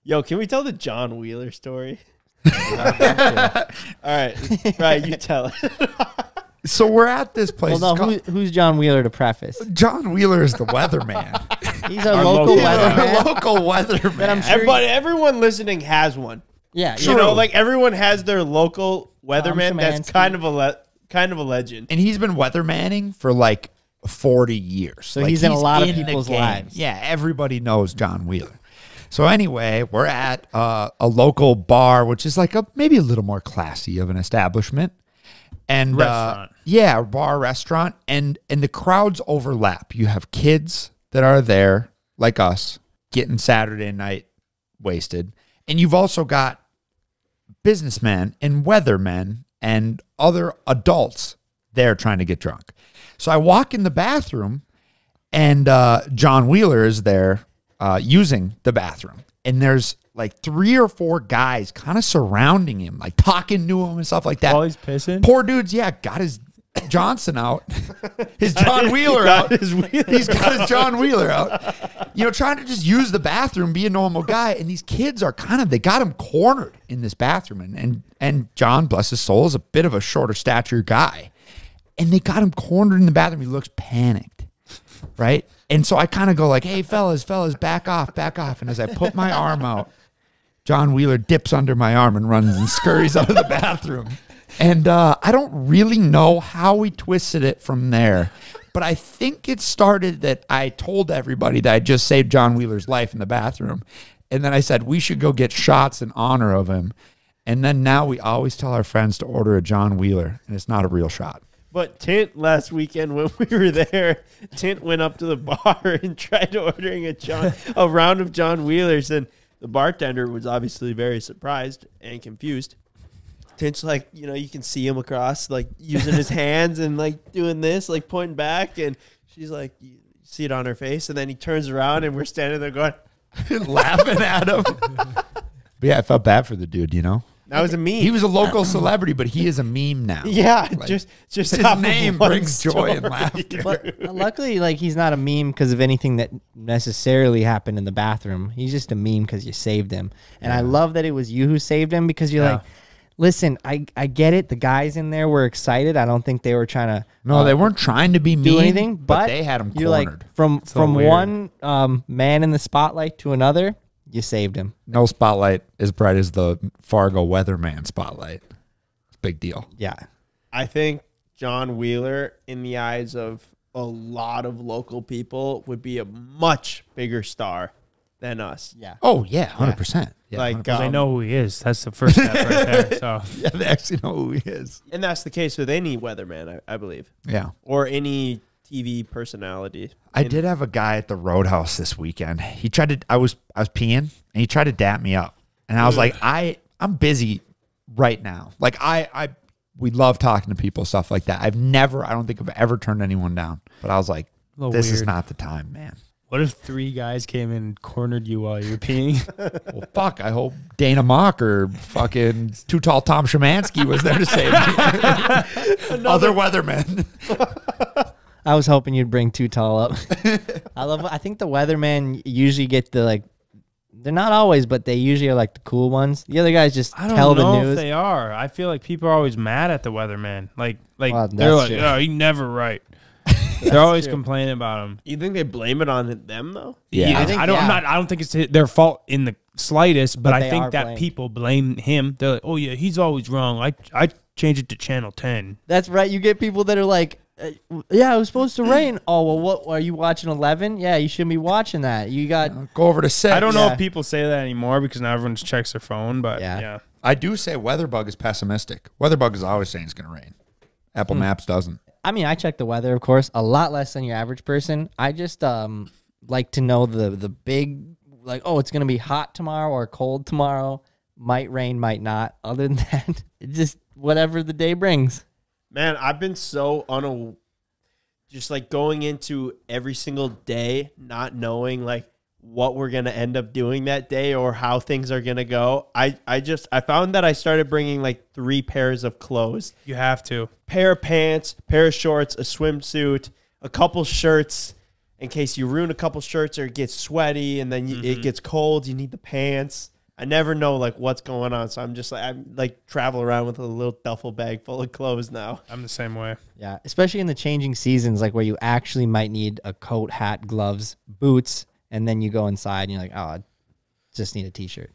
Yo, can we tell the John Wheeler story? All right. Right, you tell it. So we're at this place. Well, no, who's John Wheeler to preface? John Wheeler is the weatherman. He's our local weatherman. Local weatherman. But I'm sure But everyone listening has one. Yeah, You know, like everyone has their local weatherman that's Szymanski. kind of a legend. And he's been weathermanning for like 40 years. So he's in a lot of the people's game. lives. Yeah, everybody knows John Wheeler. So anyway, we're at a local bar, which is like maybe a little more classy of an establishment. And Restaurant. Yeah, bar, restaurant. And the crowds overlap. You have kids that are there, like us, getting Saturday night wasted. And you've also got businessmen and weathermen and other adults there trying to get drunk. So I walk in the bathroom, and John Wheeler is there using the bathroom. And there's like 3 or 4 guys kind of surrounding him, like talking to him and stuff like that. While he's pissing? Poor dude's, got his Johnson out. His John Wheeler out. He's got his John Wheeler out. Trying to just use the bathroom, be a normal guy. And these kids are they got him cornered in this bathroom. And John, bless his soul, is a bit of a shorter stature guy. And they got him cornered in the bathroom. He looks panicked, right? And so I kind of go like, hey, fellas, back off. And as I put my arm out, John Wheeler dips under my arm and runs and scurries out of the bathroom. And I don't really know how we twisted it from there. But I think it started that I told everybody that I just saved John Wheeler's life in the bathroom. And then I said, we should go get shots in honor of him. And then now we always tell our friends to order a John Wheeler, and it's not a real shot. But Tint last weekend when we were there, Tint went up to the bar and tried ordering a round of John Wheelers, and the bartender was obviously very surprised and confused. Tint's like, you can see him across, like using his hands and like doing this, like pointing back, and she's like, you see it on her face, and then he turns around and we're standing there going, laughing at him. But yeah, I felt bad for the dude, that was a meme. He was a local celebrity, but he is a meme now. Yeah, Like, just his off of name one brings joy story. and laughter. But luckily, like, he's not a meme because of anything that necessarily happened in the bathroom. He's just a meme because you saved him. And I love that it was you who saved him because you're like, listen, I get it. The guys in there were excited. I don't think they were trying to. No, they weren't trying to be mean, do anything, but they had him you're cornered. like, from weird. one man in the spotlight to another, you saved him. No spotlight as bright as the Fargo weatherman spotlight. It's a big deal. Yeah. I think John Wheeler, in the eyes of a lot of local people, would be a much bigger star than us. Yeah. Oh, yeah, 100%. Yeah, Like, 100%. They know who he is. That's the first step right there. So Yeah, they actually know who he is. And that's the case with any weatherman, I believe, Yeah. or any TV personality. I did have a guy at the Roadhouse this weekend. He tried to, I was peeing, and he tried to dap me up. And I was like, I'm busy right now. Like, we love talking to people, stuff like that. I don't think I've ever turned anyone down. But I was like, this is not the time, man. what if 3 guys came and cornered you while you were peeing? Well, fuck, I hope Dana Mock or fucking Too Tall Tom Szymanski was there to save me. Other weathermen. I was hoping you'd bring Too Tall up. I think the weathermen usually get they're not always, but they usually are like the cool ones. The other guys just I don't tell know the if news. they are. I feel like people are always mad at the weatherman. Like Well, they're that's like, true. oh, he never right. They're always complaining about him. You think they blame it on them though? Yeah. I don't think it's their fault in the slightest, but But I they think are that blamed. people blame him. They're like, oh yeah, he's always wrong. I change it to channel 10. That's right. You get people that are like, yeah, it was supposed to rain. Oh, well, what are you watching 11? Yeah, you shouldn't be watching that. You got Go over to 6. I don't know Yeah. if people say that anymore because now everyone just checks their phone, but Yeah. yeah. I do say Weatherbug is pessimistic. Weatherbug is always saying it's going to rain. Apple Maps doesn't. I mean, I check the weather, of course, a lot less than your average person. I just like to know the big, like, oh, it's going to be hot tomorrow or cold tomorrow. Might rain, might not. Other than that, it's just whatever the day brings. Man, I've been so just like going into every single day, not knowing like what we're going to end up doing that day or how things are going to go. I found that I started bringing like 3 pairs of clothes, You have to. pair of pants, pair of shorts, a swimsuit, a couple shirts in case you ruin a couple shirts or it gets sweaty and then it gets cold. You need the pants. I never know like what's going on. So I'm like travel around with a little duffel bag full of clothes now. I'm the same way. Yeah, especially in the changing seasons, like where you actually might need a coat, hat, gloves, boots, and then you go inside and you're like, oh, I just need a t-shirt.